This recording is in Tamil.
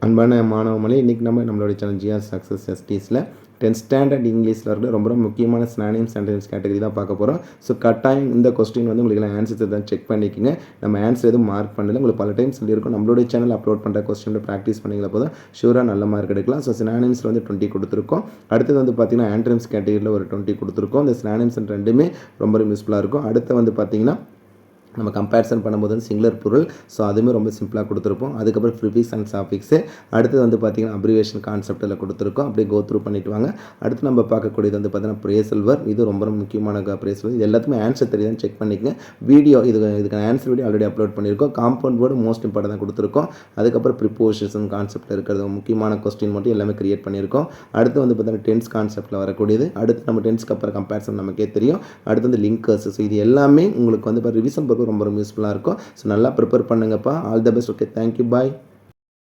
அன்பான மாணவர்களே, இன்றைக்கி நம்மளுடைய சேனல் ஜிஆர் சக்ஸஸ் எஸ்டிஸில் 10th ஸ்டாண்டர்ட் இங்கிலீஷில் இருக்கிற ரொம்ப முக்கியமான சினானிம்ஸ் சென்டென்ஸ் கேட்டகரி தான் பார்க்க போகிறோம். ஸோ கட்டாயம் இந்த கொஸ்டின் வந்து உங்களுக்கு ஆன்சர்ஸ் தான் செக் பண்ணிக்கோங்க. நம்ம ஆன்சர் எதுவும் மார்க் பண்ணல, உங்களுக்கு பல டைம் சொல்லியிருக்கோம். நம்மளுடைய சேனல் அப்லோட் பண்ணுற கொஸ்டினில் ப்ராக்டிஸ் பண்ணிங்களா போதும் ஷூராக நல்ல மார்க் எடுக்கலாம். ஸோ சினானிம்ஸில் வந்து 20 கொடுத்துருக்கோம். அடுத்தது வந்து பார்த்திங்கன்னா ஆன்ட்ரிம்ஸ் கேட்டகரியில் ஒரு 20 கொடுத்துருக்கோம். இந்த சினானிம்ஸ் ரெண்டுமே ரொம்ப யூஸ்ஃபுல்லாக இருக்கும். அடுத்து வந்து பார்த்திங்கன்னா நம்ம கம்பேரிசன் பண்ணும்போது வந்து சிங்குலர் பொருள், ஸோ அதுவுமே ரொம்ப சிம்பிளாக கொடுத்துருப்போம். அதுக்கப்புறம் ப்ரிஃபிக்ஸ் அண்ட் சாஃபிக்ஸு, அடுத்தது வந்து பார்த்திங்கன்னா அப்ரிவேஷன் கான்செப்ட்டில் கொடுத்துருக்கோம். அப்படியே கோ த்ரூ பண்ணிட்டு வாங்க. அடுத்து நம்ம பார்க்கக்கூடியது வந்து பார்த்திங்கன்னா பிரேசல் வேர்ப். இது ரொம்ப முக்கியமான பிரேசல் வேர்ப். இது எல்லாத்துமே ஆன்சர் தெரியுதான்னு செக் பண்ணிக்கங்க. வீடியோ இதுக்கான ஆன்சர் வீடியோ ஆல்ரெடி அப்லோட் பண்ணியிருக்கோம். காம்பவுண்ட் வேர்டு மோஸ்ட் இம்பார்ட்டன் தான் கொடுத்துருக்கோம். அதுக்கப்புறம் ப்ரிப்போசிஷன் கான்செப்ட்டில் இருக்கிறது முக்கியமான கொஸ்டின் மட்டும் எல்லாமே கிரியேட் பண்ணியிருக்கோம். அடுத்து வந்து பார்த்திங்கன்னா டென்ஸ் கான்செப்ட்டில் வரக்கூடியது. அடுத்து நம்ம டென்ஸ்க்கு அப்புறம் கம்பேரிசன் நமக்கே தெரியும். அடுத்து வந்து லிங்கர்ஸ். ஸோ இது எல்லாமே உங்களுக்கு வந்து ரிவிஷன் ரொம்ப யூஸ்ஃபுல்லாக இருக்கும். ஸோ நல்லா ப்ரிப்பேர் பண்ணுங்கப்பா. All the best. Okay, thank you, bye.